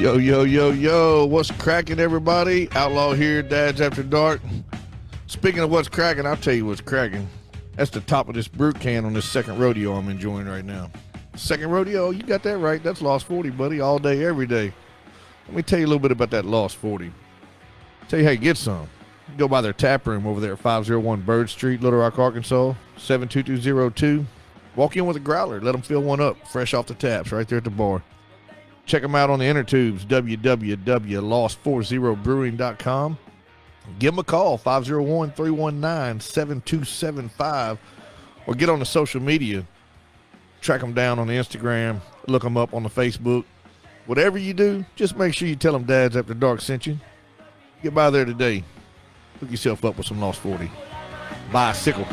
Yo, yo, yo, yo. What's cracking, everybody? Outlaw here, Dads After Dark. Speaking of what's cracking, I'll tell you what's cracking. That's the top of this brew can on this second rodeo I'm enjoying right now. Second rodeo, you got that right. That's Lost 40, buddy, all day, every day. Let me tell you a little bit about that Lost 40. Tell you how you get some. You go by their tap room over there at 501 Bird Street, Little Rock, Arkansas, 72202. Walk in with a growler. Let them fill one up, fresh off the taps, right there at the bar. Check them out on the inner tubes, www.lost40brewing.com. Give them a call, 501-319-7275, or get on the social media. Track them down on the Instagram, look them up on the Facebook. Whatever you do, just make sure you tell them Dads After Dark sent you. Get by there today. Hook yourself up with some Lost 40. Bicycle.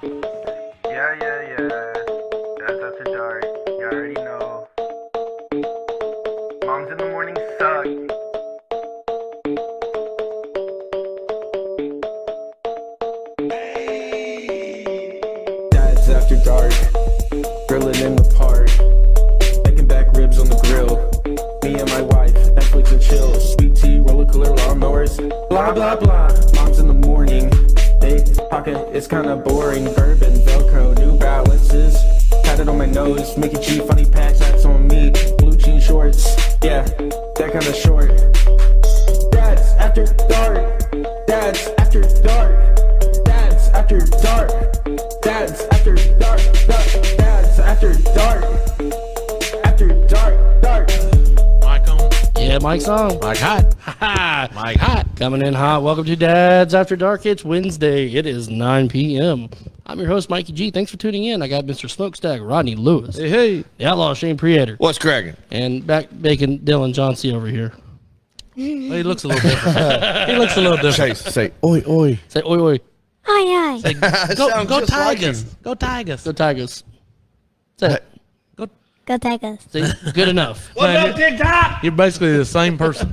Yeah. That's after dark. You already know. Moms in the morning suck. Dads after dark, grilling in the park, making back ribs on the grill. Me and my wife, Netflix and chill. Sweet tea, roller cooler, lawnmowers, blah blah blah. Moms in the morning, they pocket, it's kinda boring. Bourbon, Velcro, New Balances, tatted on my nose. Mickey G, funny patch, that's on me. Blue jean shorts, yeah, that kinda short. Dads after dark, dads after dark, dads after dark, dads after dark, dads after dark, dark. Mic on. Yeah, Mike's on. Mic hot. Mic hot. Coming in hot. Welcome to Dads After Dark. It's Wednesday. It is 9 p.m. I'm your host, Mikey G. Thanks for tuning in. I got Mr. Smokestack, Rodney Lewis. Hey. The Outlaw, Shane Preator. What's cracking? And back bacon Dylan Johnsey over here. Well, he looks a little different. He looks a little different. Say, oi, oi. Say oi oi. Aye, aye. Go Tigers. Go Tigers. Go Tigers. Say it. Go Tigers. See? Good enough. What's up, TikTok? You're basically the same person.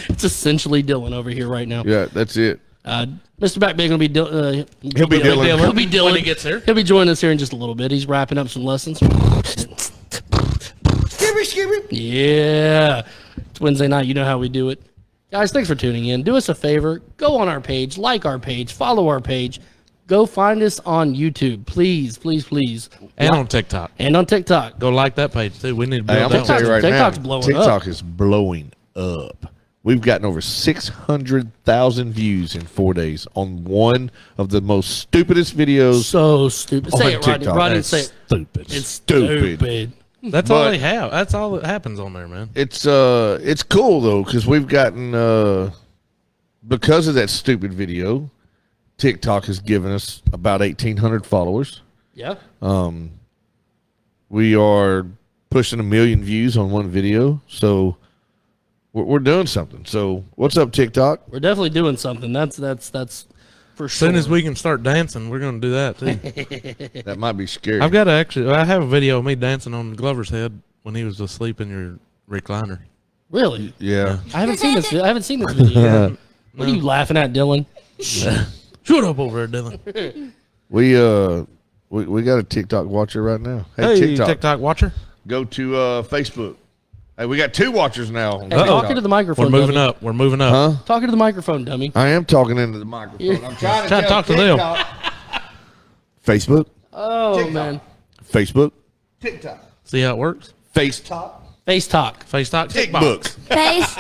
It's essentially Dylan over here right now. Yeah, that's it. Mr. Backbacon will be Dylan. He'll be Dylan. He'll be Dylan When he gets here. He'll be joining us here in just a little bit. He's wrapping up some lessons. Yeah. It's Wednesday night. You know how we do it. Guys, thanks for tuning in. Do us a favor. Go on our page. Like our page. Follow our page. Go find us on YouTube. Please, please, please. And on TikTok. And on TikTok. Go like that page, too. We need to Hey, build I'm going to that tell you one. right TikTok's now, blowing TikTok up. is blowing up. We've gotten over 600,000 views in 4 days on one of the most stupidest videos. So stupid. on Say it, Rodney. TikTok. Rodney, That's say it. stupid. It's stupid. stupid. That's all But- they have. That's all that happens on there, man. It's cool though because we've gotten because of that stupid video, TikTok has given us about 1,800 followers. Yeah. We are pushing 1 million views on one video, so we're doing something. So what's up, TikTok? We're definitely doing something. That's for As sure. soon as we can start dancing, we're going to do that, too. That might be scary. I have a video of me dancing on Glover's head when he was asleep in your recliner. Really? Yeah. I haven't seen this. I haven't seen this video. What are you laughing at, Dylan? Shut up over there, Dylan. We got a TikTok watcher right now. Hey, TikTok watcher. Go to Facebook. Hey, we got 2 watchers now. on Hey, TikTok. talking to the microphone. We're moving dummy. up. We're moving up. Huh? Talking to the microphone, dummy. I am talking into the microphone. I'm trying Trying to talk to them. Facebook. Oh TikTok. man. Facebook. TikTok. See how it works? FaceTalk. Face talk. FaceTalk. TikBook. Face,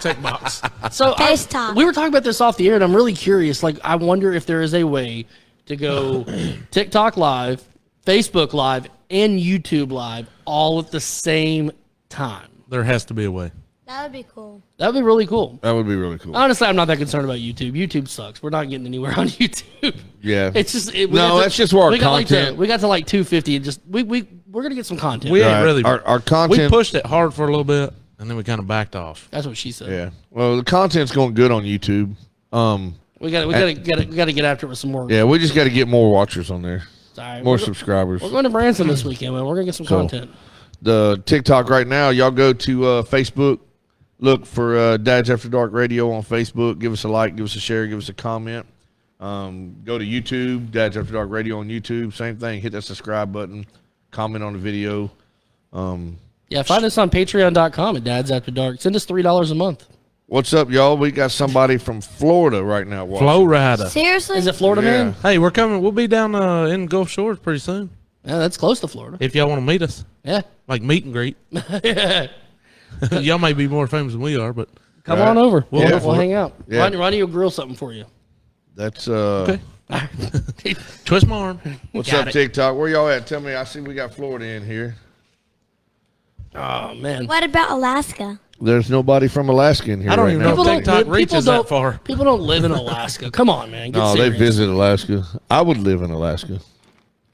Tick box. So face talk. we were talking about this off the air, and I'm really curious. Like, I wonder if there is a way to go TikTok live, Facebook live, and YouTube live all at the same time. There has to be a way. That would be cool. That would be really cool. That would be really cool. Honestly, I'm not that concerned about YouTube. YouTube sucks. We're not getting anywhere on YouTube. Yeah. It's just that's just where our we got content. we got to like 250 and just we're gonna get some content. We ain't Right. really. Our We content. pushed it hard for a little bit, and then we kind of backed off. That's what she said. Yeah. Well, the content's going good on YouTube. We got to get after it with some more. Yeah, we just got to get more watchers on there, Sorry, more we're subscribers. going to Branson this weekend, man. We're gonna get some So- content. The TikTok right now, y'all go to Facebook, look for Dads After Dark Radio on Facebook. Give us a like, give us a share, give us a comment. Go to YouTube, Dads After Dark Radio on YouTube. Same thing. Hit that subscribe button. comment on the video. Yeah, find us on patreon.com at Dads After Dark. Send us $3 a month. What's up, y'all? We got somebody from Florida right now watching. Florida. Seriously? Is it Florida, Yeah. man? Hey, we're coming. We'll be down in Gulf Shores pretty soon. Yeah, that's close to Florida. If y'all want to meet us, Yeah. like meet and greet. Y'all may be more famous than we are, but Come Right. on over. We'll, Yeah. we'll hang out. Yeah. Ronnie will grill something for you. That's okay. Twist my arm. What's Got up, it. TikTok? Where y'all at? Tell me. I see we got Florida in here. Oh, man. What about Alaska? There's nobody from Alaska in here. I don't right even now. know if TikTok reaches that don't- far. People don't live in Alaska. Come on, man. Get No, they serious. visit Alaska. I would live in Alaska.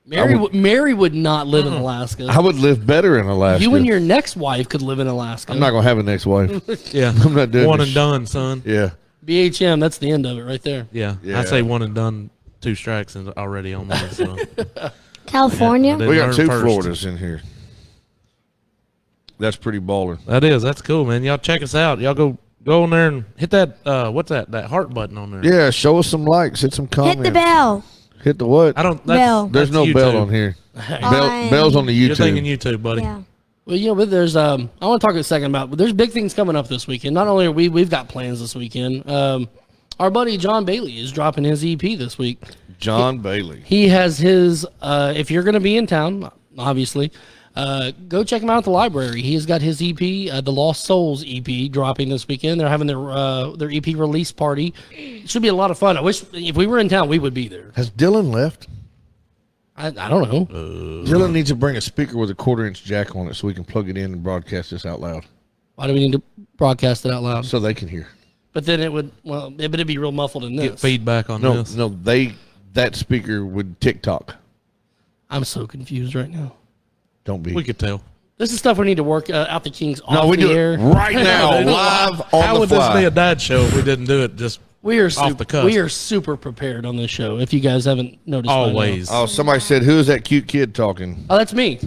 Mary would not live in Alaska. I would live better in Alaska. You and your next wife could live in Alaska. I'm not gonna have a next wife. Yeah, I'm not doing one this and done, son. Yeah. BHM, that's the end of it right there. Yeah, Yeah. I say one and done. 2 strikes and already on there. So. California? Yeah, We got learn 2 first. Floridas in here. That's pretty baller. That's cool, man. Y'all check us out. Y'all go on there and hit that what's that heart button on there. Yeah, show us some likes, hit some comments. Hit the bell. Hit the what? I don't. Bell. There's that's no bell YouTube. on here. On- Bell's on the You're thinking YouTube. YouTube, buddy. Yeah. Well, you know, but there's I want to talk a second about. But there's big things coming up this weekend. Not only are we've got plans this weekend. Our buddy John Bailey is dropping his EP this week. John Bailey. He has his. If you're going to be in town, obviously, go check him out at the library. He's got his EP, the Lost Souls EP, dropping this weekend. They're having their EP release party. It should be a lot of fun. I wish if we were in town, we would be there. Has Dylan left? I don't know. Dylan needs to bring a speaker with a 1/4-inch jack on it so we can plug it in and broadcast this out loud Why do we need to broadcast it out loud? so they can hear. But then it'd be real muffled in Get this. feedback on No, this. no, that speaker would TikTok. I'm so confused right now. Don't be. We could tell. This is stuff we need to work out the kinks off No, we the do air. it right now, live on How the would fly. this be a dad show if we didn't do it just We are off the cuff? we are super prepared on this show. If you guys haven't noticed, by now. always? Oh, somebody said, "Who is that cute kid talking?" Oh, that's me.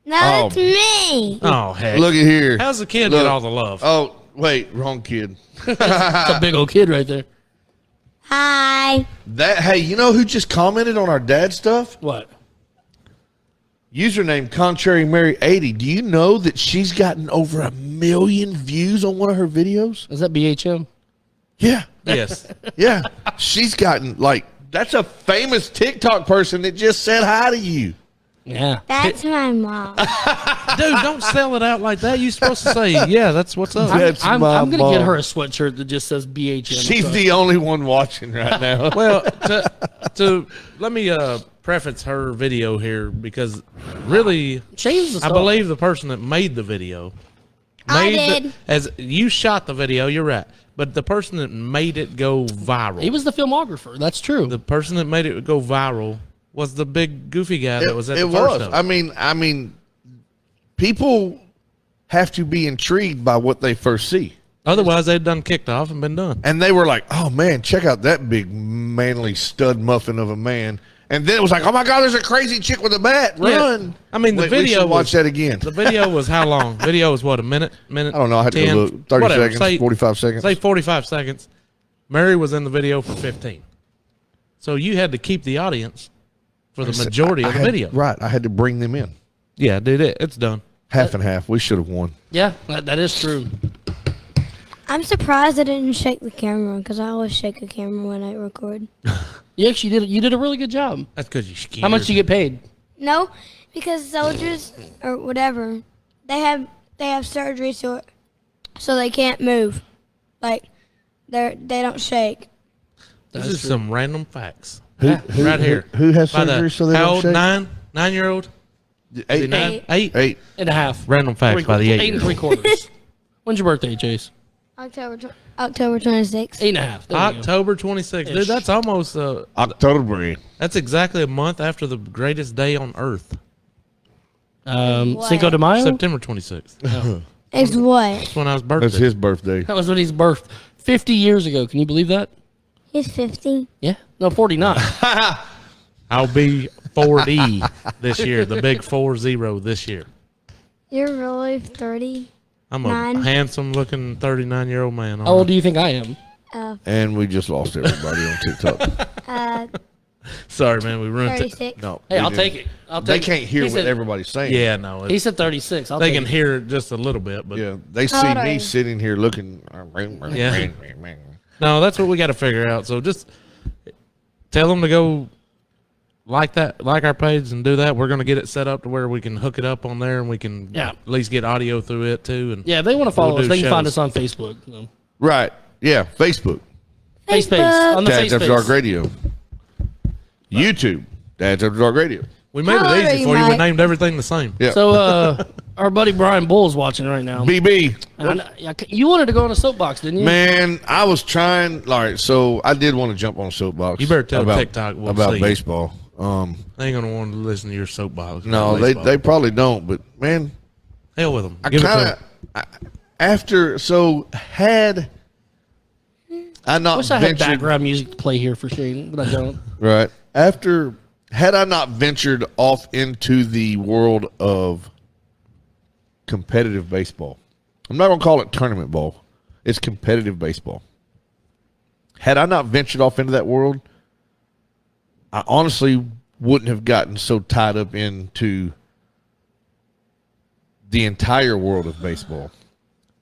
No, Oh. it's me. Oh heck! Look at here. How's the kid Look. get all the love? Oh, wait, wrong kid. It's a big old kid right there. Hi. Hey, you know who just commented on our dad stuff? What? Username Contrary Mary 80. Do you know that she's gotten over 1 million views on one of her videos? Is that BHM? Yeah, Yes. yeah. She's gotten that's a famous TikTok person that just said hi to you. Yeah. That's my mom. Dude, don't sell it out like that. You're supposed to say, yeah, that's what's up. That's I'm my gonna mom. get her a sweatshirt that just says BHM. She's across. the only one watching right now. Well, to let me preface her video here because really, Change the I stuff. believe the person that made the video I made did. as you shot the video. You're right, but the person that made it go viral, He was the filmographer. That's true. the person that made it go viral was the big goofy guy that was at it the first was. of it. I mean, people have to be intrigued by what they first see. Otherwise, they'd done kicked off and been done. And they were like, "Oh man, check out that big manly stud muffin of a man." And then it was like, "Oh my God, there's a crazy chick with a bat! Run!" I mean, the We video should watch was- that again. The video was how long? Video was what, a minute? I don't know. I had to 10, go look. 30 whatever. seconds, Say- 45 seconds. Say 45 seconds. Mary was in the video for 15. So you had to keep the audience for the majority of the video. Right. I had to bring them in. Yeah, dude, it's done. Half and half. We should have won. Yeah, that is true. I'm surprised I didn't shake the camera because I always shake the camera when I record. You actually did. You did a really good job. That's because you're scared. How much you get paid? No, because soldiers or whatever, they have surgery so they can't move. Like they don't shake. This is some random facts. Who, Right here. Who has By the- surgery so they how don't old? shake? 9-year-old? Eight. Nine? Eight? 8. And a half. Random facts by the 8 and 3/4. When's your birthday, Chase? October 26th. 8 and a half. There we go. October 26th. Dude, Ish. that's almost, October. that's exactly a month after the greatest day on earth. What? Cinco de Mayo. September 26th. It's what? That's when I was birthday. That's his birthday. That was when he's birthed 50 years ago. Can you believe that? He's 50. Yeah. No, 49. I'll be 40 this year, the big 40 this year. You're really 30. I'm a Nine. handsome looking 39-year-old man. How old do you think I am? And we just lost everybody on TikTok. Sorry, man. We ruined it. 36. No. Hey, we I'll didn't. take it. I'll They take can't it. hear He what said, everybody's saying. Yeah, no. He said 36. I'll They take can it. hear it just a little bit, but Yeah, they see How old are me you? sitting here looking. Yeah. no, that's what we got to figure out. So just tell them to go like our page and do that. We're going to get it set up to where we can hook it up on there and we can Yeah. at least get audio through it too. And Yeah, if they want to follow We'll us, do they can find shows. us on Facebook. So. Right. Yeah. Facebook. Face Space. On the Dads Face After Dark Space. Radio. YouTube. Dads After Dark Radio. we made How old it are easy you, for you. We Mike? named everything the same. Yeah. So, our buddy Brian Bull's watching right now. BB. And you wanted to go on a soapbox, didn't you? Man, I was trying. All right, so I did want to jump on a soapbox. You better tell about, TikTok we'll about see. baseball. They ain't going to want to listen to your soapbox. No, about they baseball. probably don't. But man, Hell with them. I Give it to kind 'em. of after had I not Wish I had ventured background music to play here for Shane, but I don't. right after had I not ventured off into the world of competitive baseball. I'm not going to call it tournament ball. It's competitive baseball. Had I not ventured off into that world, I honestly wouldn't have gotten so tied up into the entire world of baseball.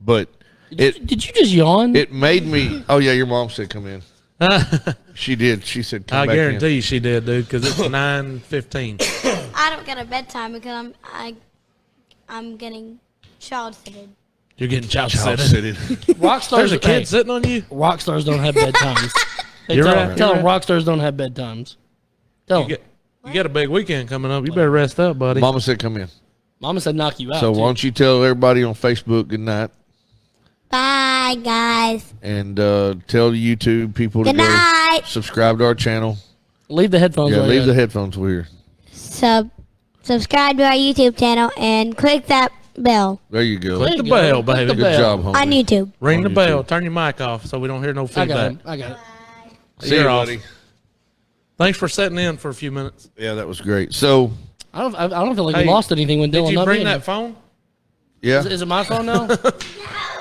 But Did you just yawn? it made me. Oh yeah, your mom said come in. She did. She said come I back guarantee in. you she did, dude, because it's 9:15. I don't get a bedtime because I'm getting child sitted. You're getting child Child sitted. sitted. Rock stars, There's a kid sitting on you. rock stars don't have bedtimes. Hey, You're tell right. them, tell You're them right. rock stars don't have bedtimes. Tell You them. got a big weekend coming up. You better rest up, buddy. Mama said come in. Mama said knock you out. So too. why don't you tell everybody on Facebook good night Bye, guys. and tell the YouTube people to Good go night. subscribe to our channel. leave the headphones. Yeah, where leave they're the at. headphones here. Subscribe to our YouTube channel and click that bell There you go. There Click you the go. bell, Click baby. the Good bell. job, homie. on YouTube. Ring the on bell. YouTube. Turn your mic off so we don't hear no I feedback. got it. I got it. See You're you, off. buddy. Thanks for sitting in for a few minutes. Yeah, that was great. So I don't feel like Hey, we lost anything when Did Dylan you not bring being that here. phone? yeah, Is it my phone now?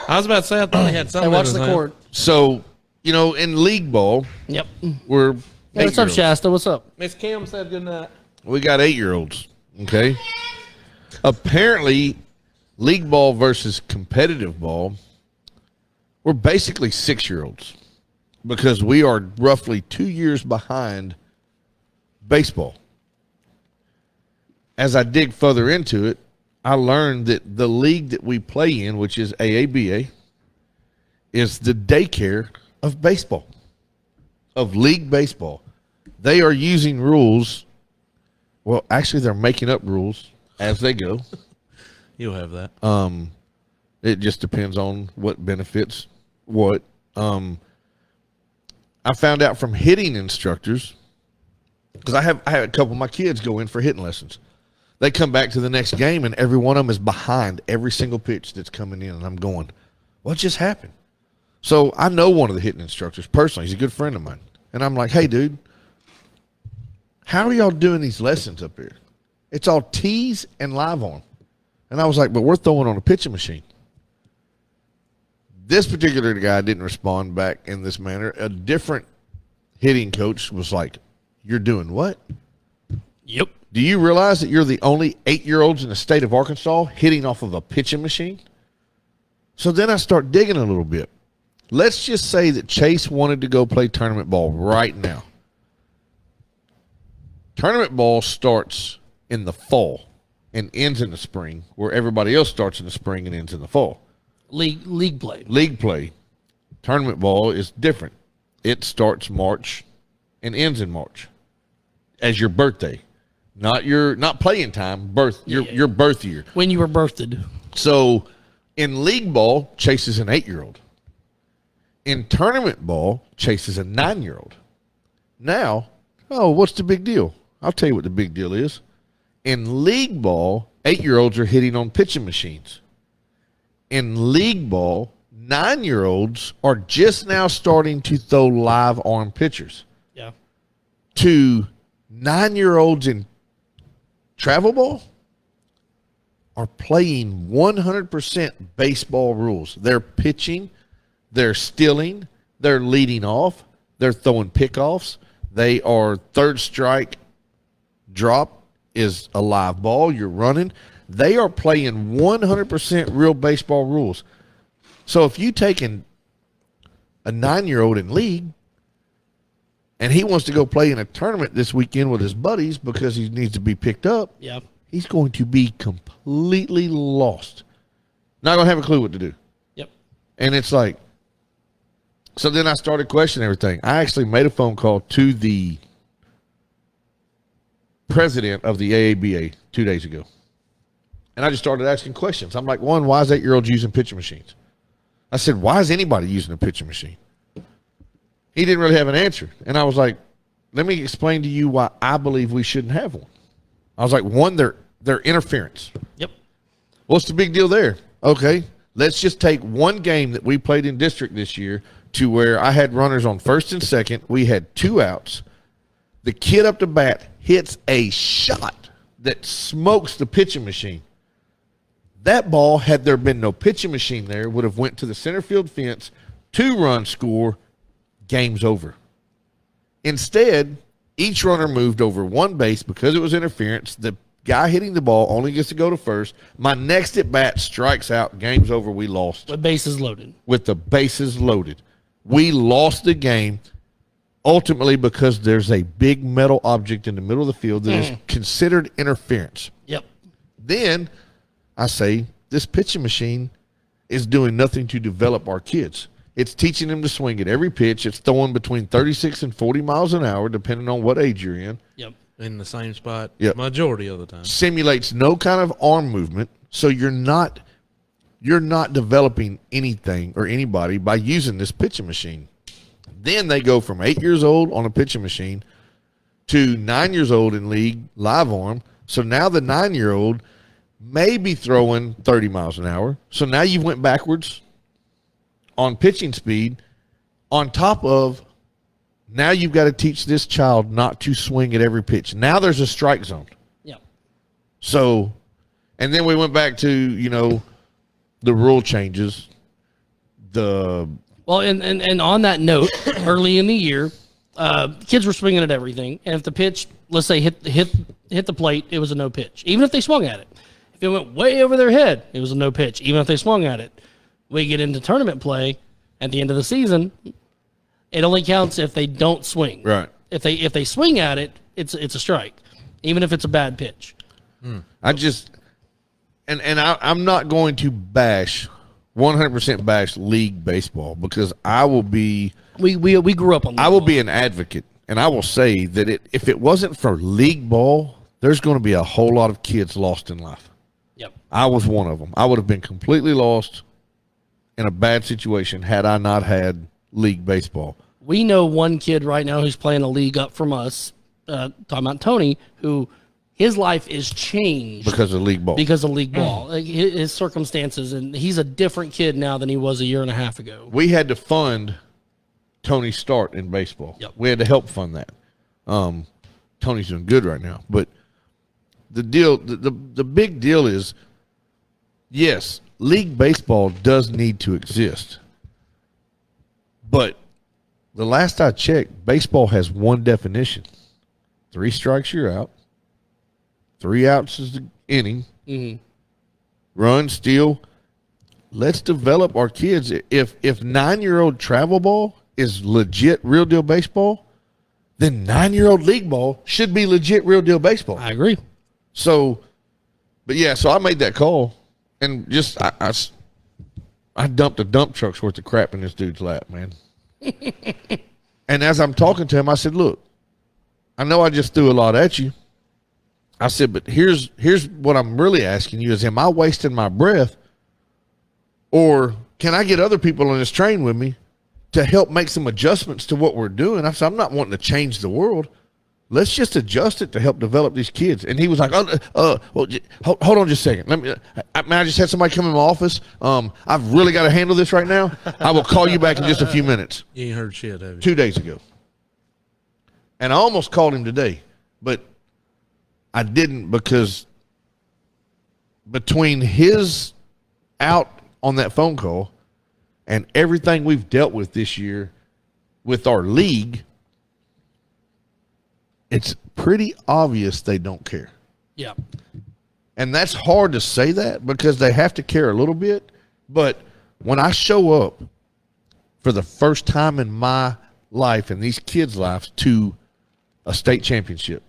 I was about to say I thought he had Hey, something. watch in his the hand. cord. so in league ball, Yep. we're Hey, what's up, 8-year-olds. Shasta? What's up? Miss Kim said good night. We got 8-year-olds. Okay. Apparently, league ball versus competitive ball, we're basically 6-year-olds because we are roughly 2 years behind baseball. As I dig further into it, I learned that the league that we play in, which is AABA, is the daycare of baseball, of league baseball. They are using rules. Well, actually, they're making up rules as they go. You'll have that. It just depends on what benefits what. I found out from hitting instructors because I had a couple of my kids go in for hitting lessons. They come back to the next game and every one of them is behind every single pitch that's coming in, and I'm going, "What just happened?" So I know one of the hitting instructors personally. He's a good friend of mine, and I'm like, "Hey, dude, how are y'all doing these lessons up here? It's all tees and live on." And I was like, "But we're throwing on a pitching machine." This particular guy didn't respond back in this manner. A different hitting coach was like, "You're doing what? Yep. Do you realize that you're the only 8-year-olds in the state of Arkansas hitting off of a pitching machine?" So then I start digging a little bit. Let's just say that Chase wanted to go play tournament ball right now. Tournament ball starts in the fall and ends in the spring, where everybody else starts in the spring and ends in the fall. League play. League play, tournament ball is different. It starts March and ends in March as your birthday, not playing time, your birth year. When you were birthed. So in league ball, Chase is an 8-year-old. In tournament ball, Chase is a 9-year-old. Now, what's the big deal? I'll tell you what the big deal is. In league ball, 8-year-olds are hitting on pitching machines. In league ball, 9-year-olds are just now starting to throw live arm pitchers. Yeah. To 9-year-olds in travel ball are playing 100% baseball rules. They're pitching, they're stealing, they're leading off, they're throwing pickoffs, They are third strike drop is a live ball. You're running. They are playing 100% real baseball rules. So if you taking a 9-year-old in league and he wants to go play in a tournament this weekend with his buddies because he needs to be picked up, Yep. he's going to be completely lost. Not going to have a clue what to do. Yep. And it's like, so then I started questioning everything. I actually made a phone call to the president of the AABA 2 days ago. And I just started asking questions. I'm like, one, why is 8-year-olds using pitching machines? I said, why is anybody using a pitching machine? He didn't really have an answer. And I was like, let me explain to you why I believe we shouldn't have one. I was like, one, they're interference. Yep. What's the big deal there? Okay, let's just take one game that we played in district this year to where I had runners on first and second. We had 2 outs. The kid up to bat hits a shot that smokes the pitching machine. That ball, had there been no pitching machine there, would have went to the center field fence, 2-run score, game's over. Instead, each runner moved over one base because it was interference. The guy hitting the ball only gets to go to first. My next at bat strikes out, game's over, we lost. With bases loaded. With the bases loaded. We lost the game ultimately because there's a big metal object in the middle of the field that is considered interference. Yep. Then I say this pitching machine is doing nothing to develop our kids. It's teaching them to swing at every pitch. It's throwing between 36 and 40 miles an hour, depending on what age you're in. Yep. In the same spot Yep. majority of the time. Simulates no kind of arm movement, so you're not developing anything or anybody by using this pitching machine. Then they go from 8 years old on a pitching machine to 9 years old in league live arm. So now the 9-year-old may be throwing 30 miles an hour. So now you went backwards on pitching speed on top of now you've got to teach this child not to swing at every pitch. Now there's a strike zone. Yep. So, and then we went back to, the rule changes. Well, and on that note, early in the year, kids were swinging at everything. And if the pitch, let's say, hit the plate, it was a no pitch, even if they swung at it. If it went way over their head, it was a no pitch, even if they swung at it. We get into tournament play at the end of the season. It only counts if they don't swing. Right. If they swing at it, it's a strike, even if it's a bad pitch. I'm not going to bash 100% bash league baseball because I will be We grew up on that. I will be an advocate, and I will say that if it wasn't for league ball, there's going to be a whole lot of kids lost in life. Yep. I was one of them. I would have been completely lost in a bad situation had I not had league baseball. We know one kid right now who's playing a league up from us, talking about Tony, who his life is changed Because of league ball. because of league ball. Like his circumstances, and he's a different kid now than he was a year and a half ago. We had to fund Tony's start in baseball. Yep. We had to help fund that. Tony's doing good right now. But the big deal is, yes, league baseball does need to exist. But the last I checked, baseball has one definition. 3 strikes, you're out. 3 outs is the inning. Mm-hmm. Run, steal. Let's develop our kids. If 9-year-old travel ball is legit real deal baseball, then 9-year-old league ball should be legit real deal baseball. I agree. So, but yeah, so I made that call, and just I dumped a dump truck's worth of crap in this dude's lap, man. And as I'm talking to him, I said, "Look, I know I just threw a lot at you." I said, "But here's what I'm really asking you: is am I wasting my breath, or can I get other people on this train with me to help make some adjustments to what we're doing?" I said, "I'm not wanting to change the world. Let's just adjust it to help develop these kids." And he was like, well, hold on just a second. I just had somebody come in my office. I've really got to handle this right now. I will call you back in just a few minutes. You ain't heard shit, have you? 2 days ago. And I almost called him today, but I didn't because between his out on that phone call and everything we've dealt with this year with our league, it's pretty obvious they don't care. Yeah. And that's hard to say that because they have to care a little bit. But when I show up for the first time in my life and these kids' lives to a state championship,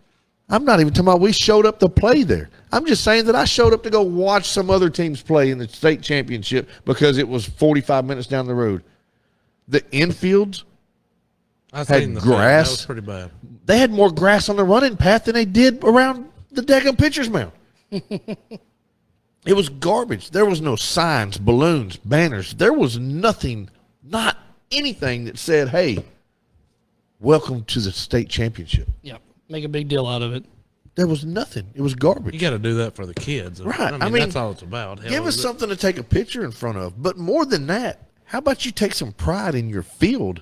I'm not even talking about we showed up to play there. I'm just saying that I showed up to go watch some other teams play in the state championship because it was 45 minutes down the road. The infields had grass. That was pretty bad. They had more grass on the running path than they did around the daggum pitcher's mound. It was garbage. There was no signs, balloons, banners. There was nothing, not anything that said, hey, welcome to the state championship. Yeah. Make a big deal out of it. There was nothing. It was garbage. You got to do that for the kids. Right. I mean, that's all it's about. Hell, Give us something to take a picture in front of. But more than that, how about you take some pride in your field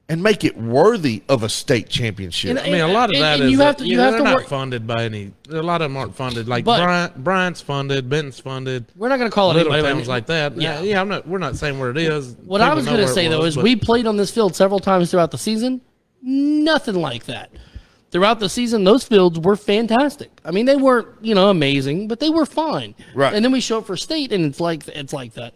and make it worthy of a state championship? I mean, a lot of that is they're not work. funded by any. A lot of them aren't funded. Like But- Bryant's funded, Benton's funded. We're not going to call it Little anybody. towns like that. Yeah. We're not saying where it is. What I was going to say, though, is we played on this field several times throughout the season. Nothing like that. Throughout the season, those fields were fantastic. I mean, they weren't, amazing, but they were fine. Right. And then we show up for state, and it's like that.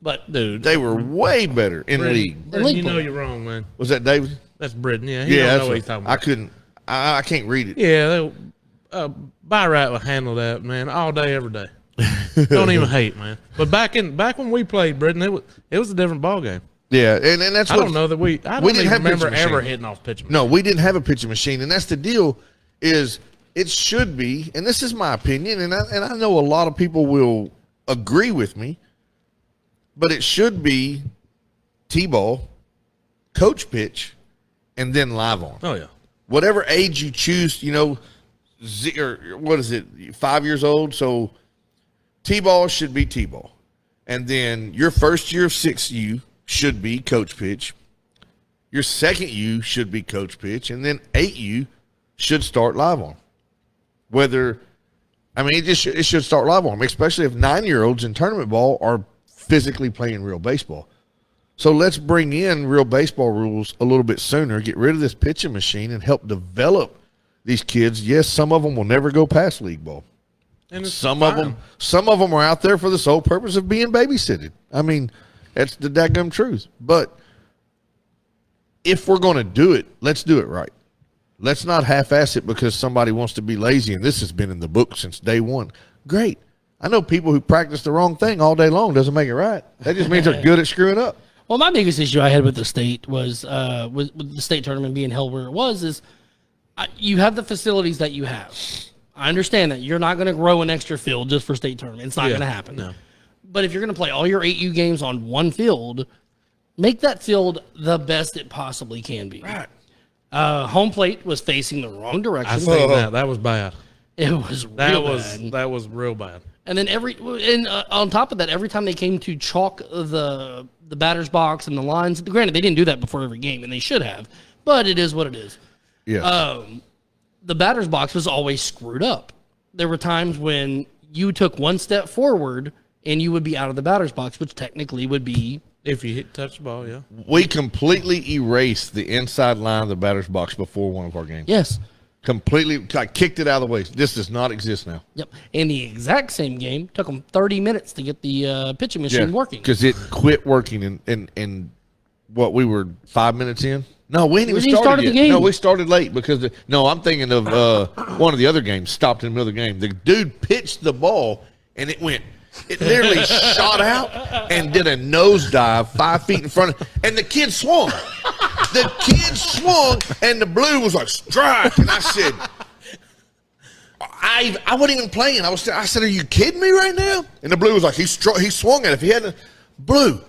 But, dude. They were way better in league. Britton, you know you're wrong, man. Was that David? That's Britton. Yeah, he Yeah, don't that's know what what, he's talking about. I can't read it. Yeah, Byrat will handle that, man, all day, every day. Don't even hate, man. But back when we played Britton, it was a different ball game. Yeah, and that's I what don't know that I don't didn't even have remember pitching ever machine. hitting off pitching. No, we didn't have a pitching machine, and that's the deal. Is it should be, and this is my opinion, and I know a lot of people will agree with me, but it should be T-ball, coach pitch, and then live on. Oh yeah. Whatever age you choose, or what is it, 5 years old? So T-ball should be T-ball, and then your first year of 6U should be coach pitch. Your second U should be coach pitch, and then 8U should start live on. It should start live on, especially if 9-year-olds in tournament ball are physically playing real baseball. So let's bring in real baseball rules a little bit sooner, get rid of this pitching machine, and help develop these kids. Yes, some of them will never go past league ball. And Some of them are out there for the sole purpose of being babysitted. I mean, that's the dadgum truth. But if we're going to do it, let's do it right. Let's not half-ass it because somebody wants to be lazy, and this has been in the book since day one. Great. I know people who practice the wrong thing all day long doesn't make it right. That just means they're good at screwing up. Well, my biggest issue I had with the state was with the state tournament being held where it was you have the facilities that you have. I understand that you're not going to grow an extra field just for state tournament. It's not going to happen. No. But if you're going to play all your 8U games on one field, make that field the best it possibly can be. Right. Home plate was facing the wrong direction. I seen that was bad. It was bad. That was real bad. And then on top of that, every time they came to chalk the batter's box and the lines, granted they didn't do that before every game, and they should have, but it is what it is. Yeah. The batter's box was always screwed up. There were times when you took one step forward and you would be out of the batter's box, which technically would be If you touch the ball, yeah. We completely erased the inside line of the batter's box before one of our games. yes. Completely kicked it out of the way. This does not exist now. Yep. And the exact same game took them 30 minutes to get the pitching machine working. Because it quit working in what we were 5 minutes in. No, we ain't even didn't started start yet. the game. No, we started late because I'm thinking of one of the other games. Stopped in the middle of the game. The dude pitched the ball and it literally shot out and did a nosedive 5 feet in front of, and the kid swung. The kid swung and the blue was like strike, and I said, I wasn't even playing. I said, are you kidding me right now? And the blue was like, he swung at it. If he hadn't, blue,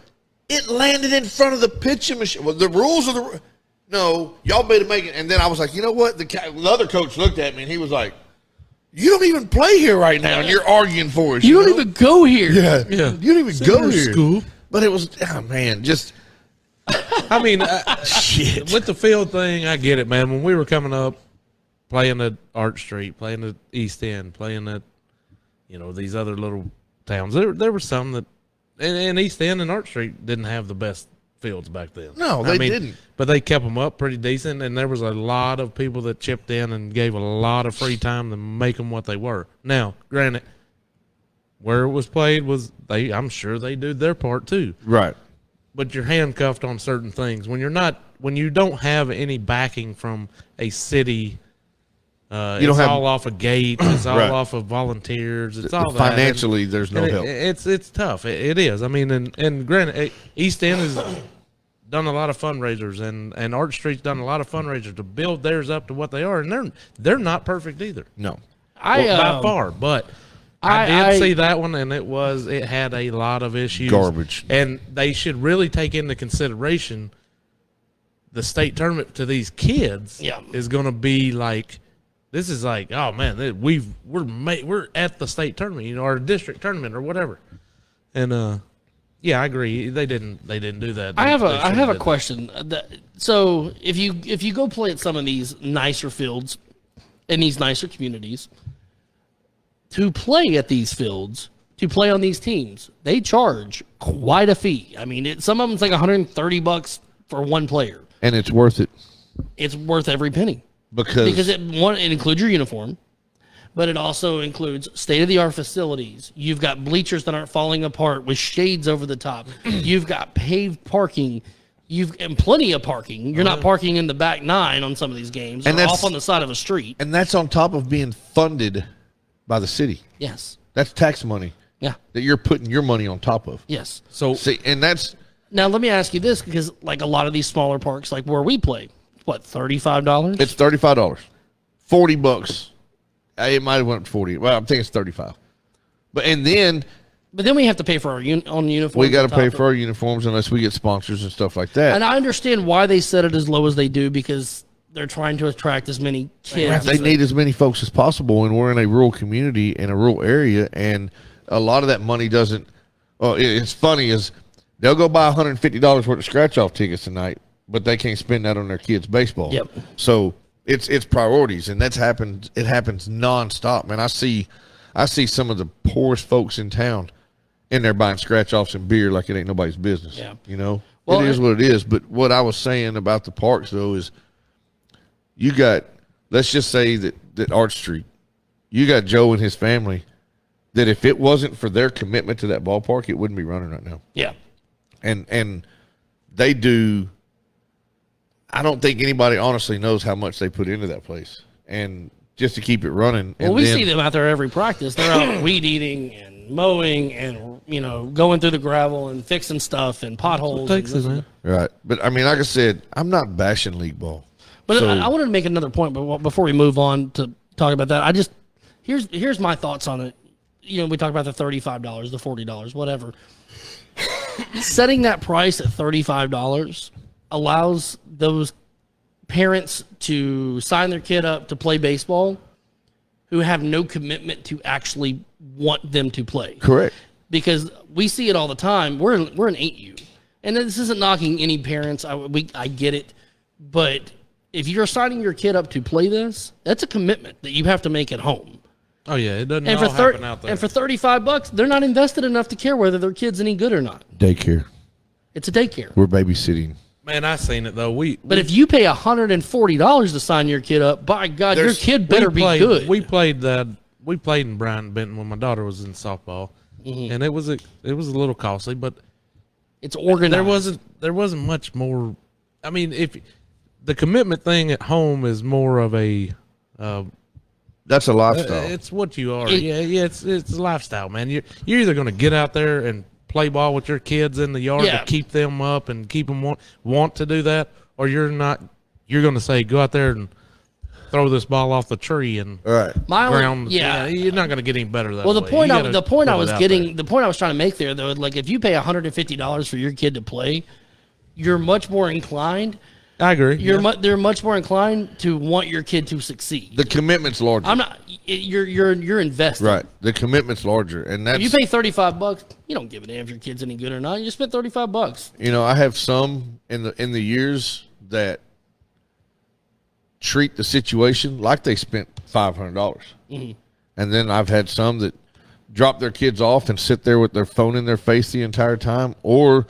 it landed in front of the pitching machine. Well, the rules are no, y'all better make it. And then I was like, you know what? The other coach looked at me and he was like, you don't even play here right now, and you're arguing for us. You don't even go here. Yeah. You don't even go to here. school. But it was, oh man, just I mean, shit. with the field thing, I get it, man. When we were coming up, playing at Art Street, playing at East End, playing at, these other little towns, there were some that, and East End and Art Street didn't have the best fields back then. No, they didn't. But they kept them up pretty decent, and there was a lot of people that chipped in and gave a lot of free time to make them what they were. Now, granted, where it was played I'm sure they do their part too. Right. But you're handcuffed on certain things when you don't have any backing from a city. It's all off of gates. It's all Right. off of volunteers. It's all that. Financially, there's no help. It's tough. It is. I mean, and granted, East End has done a lot of fundraisers, and Arch Street's done a lot of fundraisers to build theirs up to what they are, and they're not perfect either. No. By far, but I did see that one, and it had a lot of issues. Garbage. And they should really take into consideration the state tournament to these kids. Yeah. Is going to be like, this is like, oh man, we're at the state tournament, or district tournament or whatever. And yeah, I agree. They didn't do that. I have a question. So if you go play at some of these nicer fields in these nicer communities, to play at these fields, to play on these teams, they charge quite a fee. I mean, some of them's like $130 for one player, And it's worth it. It's worth every penny Because it includes your uniform, but it also includes state-of-the-art facilities. You've got bleachers that aren't falling apart with shades over the top. You've got paved parking. And plenty of parking. You're not parking in the back nine on some of these games, And or that's- off on the side of a street. and that's on top of being funded by the city. Yes. That's tax money Yeah. that you're putting your money on top of. Yes. So See, and that's Now let me ask you this, because like a lot of these smaller parks, like where we play, what, $35? it's $35, $40. It might have went up to 40. Well, I'm thinking it's 35. But then But then we have to pay for our own uniforms. we got to on pay top for our uniforms unless we get sponsors and stuff like that. And I understand why they set it as low as they do, because they're trying to attract as many kids. They need as many folks as possible, and we're in a rural community in a rural area, and a lot of that money doesn't. Well, it's funny is they'll go buy $150 worth of scratch-off tickets tonight, but they can't spend that on their kids' baseball. Yep. So it's priorities, and that's happened. It happens nonstop, man. I see some of the poorest folks in town in there buying scratch-offs and beer like it ain't nobody's business. Yeah. You know, Well, it is what it is. But what I was saying about the parks though is, you got, let's just say that Arch Street, you got Joe and his family, that if it wasn't for their commitment to that ballpark, it wouldn't be running right now. Yeah. And they do. I don't think anybody honestly knows how much they put into that place, and just to keep it running. Well, and we then, see them out there every practice. They're out weed eating and mowing and, going through the gravel and fixing stuff and potholes. takes and it, man. right. But I mean, like I said, I'm not bashing league ball. But So- I wanted to make another point, but before we move on to talk about that, here's my thoughts on it. We talk about the $35, the $40, whatever. Setting that price at $35 allows those parents to sign their kid up to play baseball who have no commitment to actually want them to play. Correct. Because we see it all the time. We're in 8U, and this isn't knocking any parents. I get it, but if you're signing your kid up to play this, that's a commitment that you have to make at home. oh yeah, it doesn't And all for happen out there. and for $35, they're not invested enough to care whether their kid's any good or not. Daycare. It's a daycare. We're babysitting. Man, I seen it though. But if you pay $140 to sign your kid up, by God, your kid better be good. We played in Bryant Benton when my daughter was in softball, and it was a little costly, but It's organized. there wasn't much more. I mean, if the commitment thing at home is more of a That's a lifestyle. it's what you are. It's a lifestyle, man. You're either going to get out there and play ball with your kids in the yard Yeah. to keep them up and keep them want to do that, or you're not. You're going to say go out there and throw this ball off the tree and All right. My only- ground. yeah. You're not going to get any better that Well, the way. point You I gotta the point I put it was out getting, there. the point I was trying to make there, though, like if you pay $150 for your kid to play, you're much more inclined. I agree. They're much more inclined to want your kid to succeed. The commitment's larger. I'm not. You're invested. Right. The commitment's larger, and that's If you pay $35, you don't give a damn if your kid's any good or not. You just spent $35. I have some in the years that treat the situation like they spent $500, and then I've had some that drop their kids off and sit there with their phone in their face the entire time, or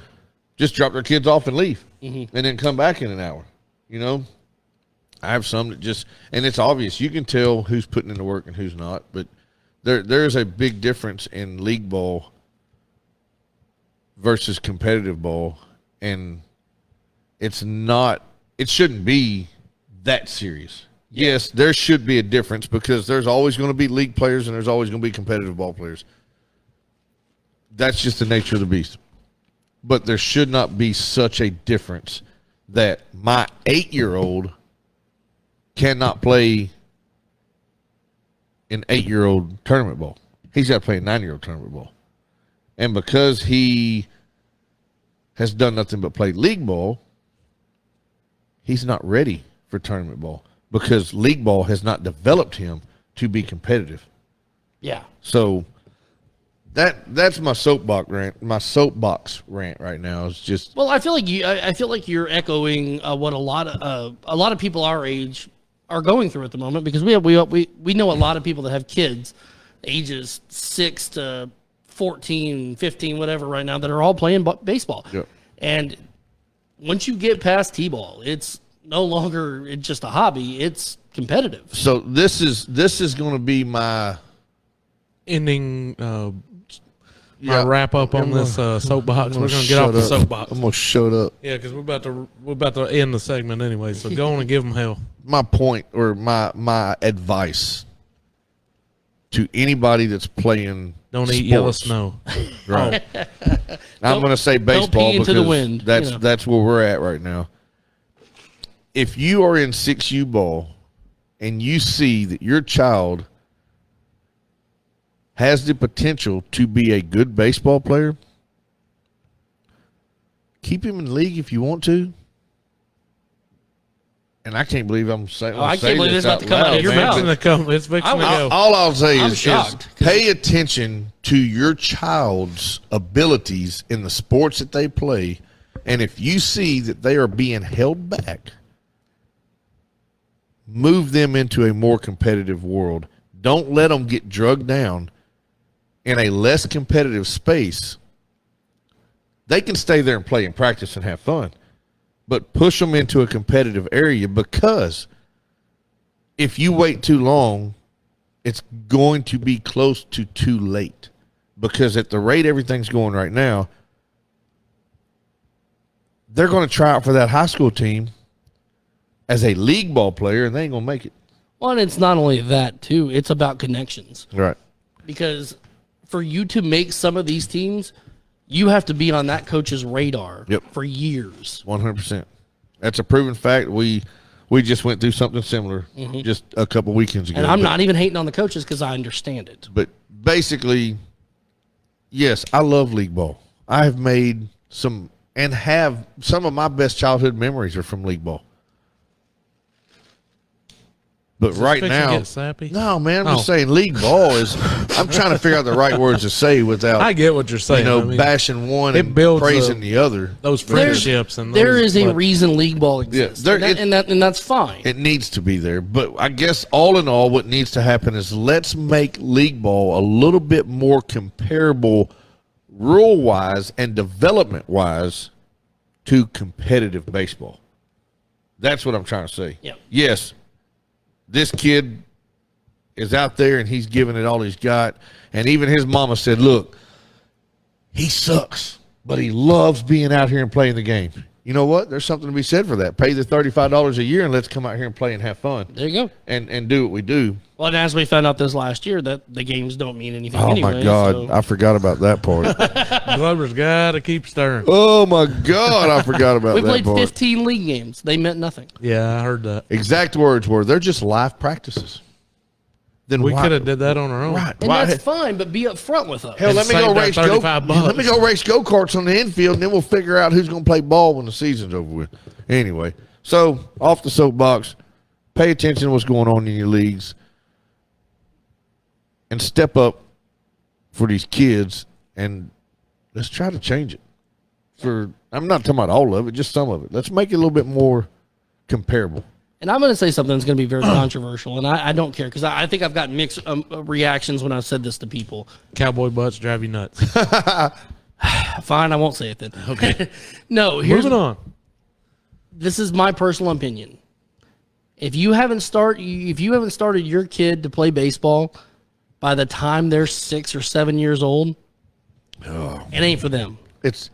just drop their kids off and leave, and then come back in an hour. You know, I have some that just, and it's obvious. You can tell who's putting in the work and who's not. But there's a big difference in league ball versus competitive ball, and it's not. It shouldn't be that serious. Yes, there should be a difference because there's always going to be league players and there's always going to be competitive ball players. That's just the nature of the beast. But there should not be such a difference that my 8-year-old cannot play an 8-year-old tournament ball. He's got to play a 9-year-old tournament ball. And because he has done nothing but play league ball, he's not ready for tournament ball because league ball has not developed him to be competitive. Yeah. So that's my soapbox rant. My soapbox rant right now is just. Well, I feel like you're echoing what a lot of people our age are going through at the moment because we know a lot of people that have kids ages 6 to 14, 15, whatever right now that are all playing baseball. Yep. And once you get past T-ball, it's no longer just a hobby, it's competitive. So this is going to be my ending my wrap up on this soapbox. We're gonna get off the soapbox. I'm gonna shut up. Yeah, because we're about to end the segment anyway. So go on and give them hell. My point or my advice to anybody that's playing Don't sports, eat yellow snow. Right. I'm gonna say baseball pee into because the wind, that's where we're at right now. If you are in 6U ball and you see that your child has the potential to be a good baseball player, keep him in the league if you want to. And I can't believe I'm saying. I can't believe this is about to come out of your mouth. It's fixing to go. All I'll say I'm is shocked. pay attention to your child's abilities in the sports that they play, and if you see that they are being held back, move them into a more competitive world. Don't let them get drugged down in a less competitive space. They can stay there and play and practice and have fun, but push them into a competitive area because if you wait too long, it's going to be close to too late because at the rate everything's going right now, they're going to try out for that high school team as a league ball player and they ain't going to make it. Well, and it's not only that too, it's about connections. Right. Because for you to make some of these teams, you have to be on that coach's radar for years. 100%. That's a proven fact. We just went through something similar just a couple weekends ago. And I'm not even hating on the coaches because I understand it. But basically, yes, I love league ball. I have made some and have some of my best childhood memories are from league ball. But right now, get sappy? no, man, I'm just saying league ball is. I'm trying to figure out the right words to say without. I get what you're saying. I mean, bashing one it and builds praising the other. Those friendships and there those, is a reason league ball exists, and that's fine. It needs to be there, but I guess all in all, what needs to happen is let's make league ball a little bit more comparable, rule-wise and development-wise, to competitive baseball. That's what I'm trying to say. Yeah. Yes. This kid is out there and he's giving it all he's got. And even his mama said, look, he sucks, but he loves being out here and playing the game. You know what? There's something to be said for that. Pay the $35 a year and let's come out here and play and have fun. There you go. And do what we do. Well, and as we found out this last year, that the games don't mean anything Oh, anyway. my God. So. I forgot about that part. Glover's got to keep stirring. Oh, my God. I forgot about We that played part. 15 league games. They meant nothing. Yeah, I heard that. Exact words were, they're just live practices. Then We why- could have did that on our own. Right. And Why- that's fine, but be upfront with us. Hell, And let me save go that race $35. Let me go race go-karts on the infield, and then we'll figure out who's going to play ball when the season's over with. Anyway, so off the soapbox, pay attention to what's going on in your leagues and step up for these kids, and let's try to change it. I'm not talking about all of it, just some of it. Let's make it a little bit more comparable. And I'm going to say something that's going to be very controversial, and I don't care because I think I've gotten mixed reactions when I've said this to people. Cowboy butts drive you nuts. Fine, I won't say it then. Okay. No, here's Moving on. This is my personal opinion. If you haven't started your kid to play baseball by the time they're 6 or 7 years old, it ain't for them. It's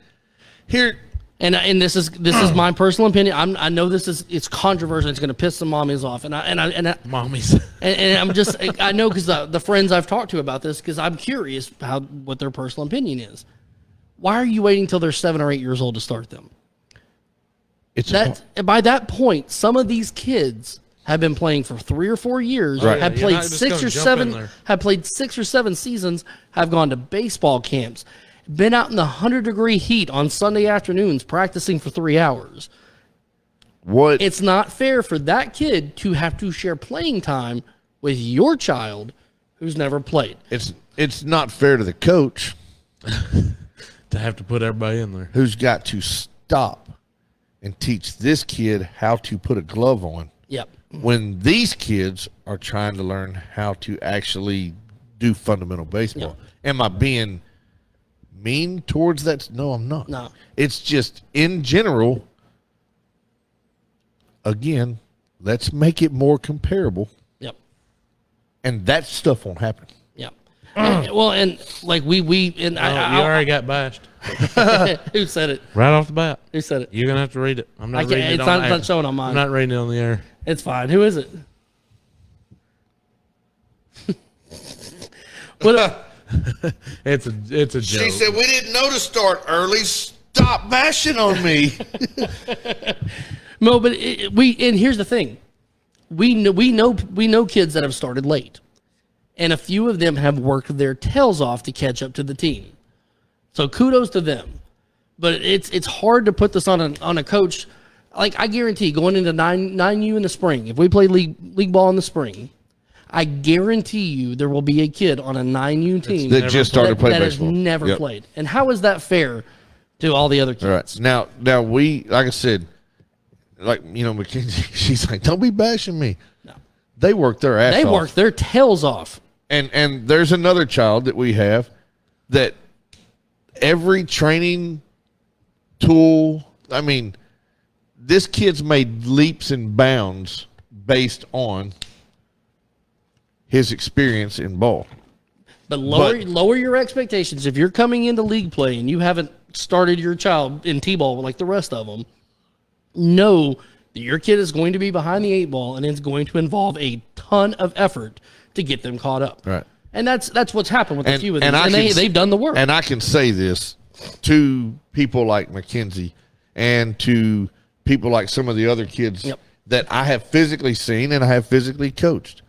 here. And this is my personal opinion. I know it's controversial. It's going to piss some mommies off, and Mommies. and I'm just I know because the friends I've talked to about this, because I'm curious what their personal opinion is. Why are you waiting till they're 7 or 8 years old to start them? By that point, some of these kids have been playing for 3 or 4 years, Right. have You're played not just 6 gonna or jump in 7, there. have played 6 or 7 seasons, have gone to baseball camps, been out in the 100-degree heat on Sunday afternoons practicing for 3 hours. What It's not fair for that kid to have to share playing time with your child who's never played. it's not fair to the coach To have to put everybody in there. who's got to stop and teach this kid how to put a glove on Yep. when these kids are trying to learn how to actually do fundamental baseball. Am I being mean towards that? No, I'm not. No. It's just in general, again, let's make it more comparable, Yep. and that stuff won't happen. Yep. And like we and Oh, you already got bashed. who said it? Right off the bat. Who said it? You're going to have to read it. I'm not I can't- reading it it's on not- the it's air. not showing on mine. I'm not reading it on the air. It's fine. Who is it? What? It's a joke. "We didn't know to start early. Stop bashing on me." No, but and here's the thing, we know kids that have started late, and a few of them have worked their tails off to catch up to the team. So kudos to them. But it's hard to put this on a coach. Like I guarantee, going into 9U in the spring, if we play league ball in the spring, I guarantee you there will be a kid on a 9U team That just started playing that baseball. has never Yep. played. And how is that fair to all the other kids? All right. Now we, like I said, Mackenzie, she's like, "Don't be bashing me." No. They work their ass They off. work their tails off. And there's another child that we have that every training tool, I mean, this kid's made leaps and bounds based on his experience in ball. But lower your expectations. If you're coming into league play and you haven't started your child in T-ball like the rest of them, know that your kid is going to be behind the 8 ball, and it's going to involve a ton of effort to get them caught up. Right. And that's what's happened with a few of these. I And can they've done the work. And I can say this to people like Mackenzie and to people like some of the other kids Yep. that I have physically seen and I have physically coached.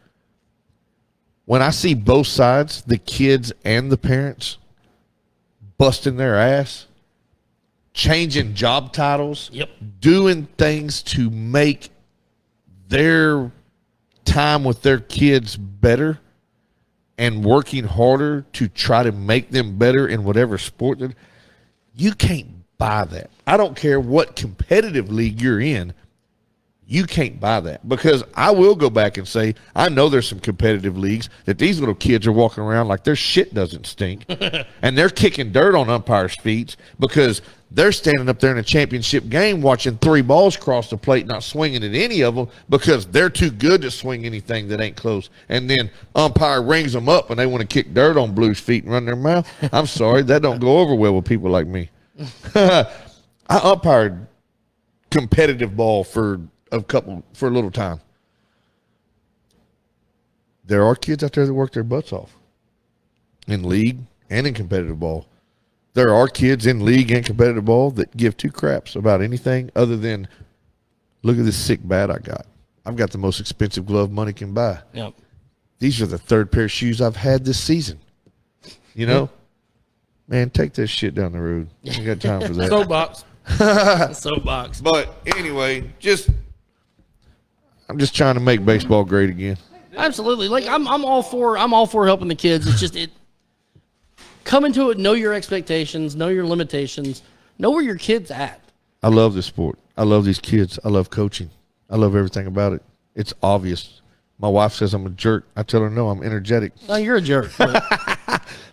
When I see both sides, the kids and the parents, busting their ass, changing job titles, Yep. doing things to make their time with their kids better and working harder to try to make them better in whatever sport, you can't buy that. I don't care what competitive league you're in. You can't buy that, because I will go back and say, I know there's some competitive leagues that these little kids are walking around like their shit doesn't stink and they're kicking dirt on umpires' feet because they're standing up there in a championship game watching 3 balls cross the plate, not swinging at any of them because they're too good to swing anything that ain't close. And then umpire rings them up and they want to kick dirt on Blue's feet and run their mouth. I'm sorry, that don't go over well with people like me. I umpired competitive ball for a little time. There are kids out there that work their butts off in league and in competitive ball. There are kids in league and competitive ball that give 2 craps about anything other than, look at this sick bat I got. I've got the most expensive glove money can buy. Yep. These are the 3rd pair of shoes I've had this season. You know? Man, take this shit down the road. I ain't got time for that. Soapbox. Soapbox. But anyway, I'm just trying to make baseball great again. Absolutely. Like I'm all for helping the kids. It's just come into it, know your expectations, know your limitations, know where your kid's at. I love this sport. I love these kids. I love coaching. I love everything about it. It's obvious. My wife says I'm a jerk. I tell her no, I'm energetic. No, you're a jerk. But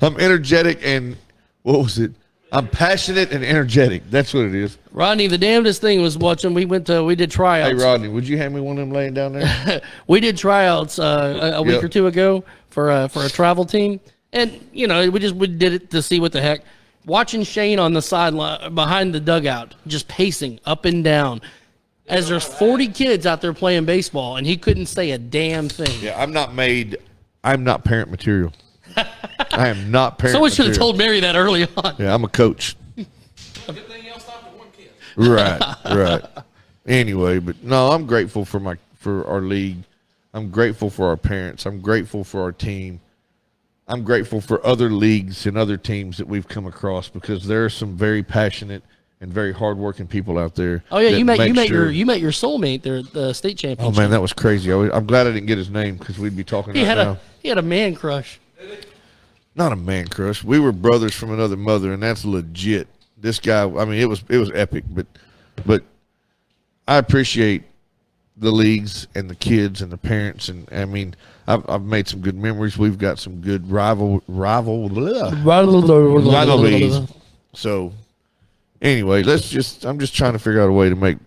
I'm energetic and what was it? I'm passionate and energetic. That's what it is. Rodney, the damnedest thing was watching. We did Hey, tryouts. Rodney, would you hand me one of them laying down there? We did tryouts a week Yep. or two ago for a travel team, and we did it to see what the heck. Watching Shane on the sideline behind the dugout, just pacing up and down, as there's 40 kids out there playing baseball, and he couldn't say a damn thing. Yeah, I'm not parent material. I am not parent Someone should have material. told Mary that early on. Yeah, I'm a coach. Good thing y'all stopped at one kid. Right. Anyway, but no, I'm grateful for our league. I'm grateful for our parents. I'm grateful for our team. I'm grateful for other leagues and other teams that we've come across because there are some very passionate and very hardworking people out there. Oh yeah, that you met make sure- your soulmate there at the state Oh championship. man, that was crazy. I'm glad I didn't get his name because we'd be talking he right had now. he had a man crush. Not a man crush. We were brothers from another mother, and that's legit. This guy, I mean, it was epic. But I appreciate the leagues and the kids and the parents, and I mean, I've made some good memories. We've got some good rivalries. So anyway, I'm just trying to figure out a way to make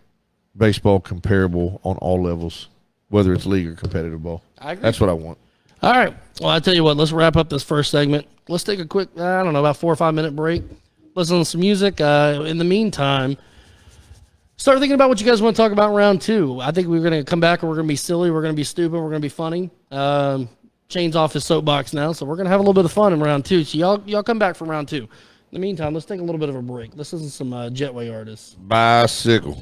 baseball comparable on all levels, whether it's league or competitive ball. I agree. That's what I want. All right. Well, I tell you what. Let's wrap up this first segment. Let's take a quick, about 4 or 5 minute break. Listen to some music. In the meantime, start thinking about what you guys want to talk about in round 2. I think we're going to come back and we're going to be silly. We're going to be stupid. We're going to be funny. Shane's off his soapbox now, so we're going to have a little bit of fun in round 2. So y'all come back for round 2. In the meantime, let's take a little bit of a break. Let's listen to some Jetway artists. Bicycle.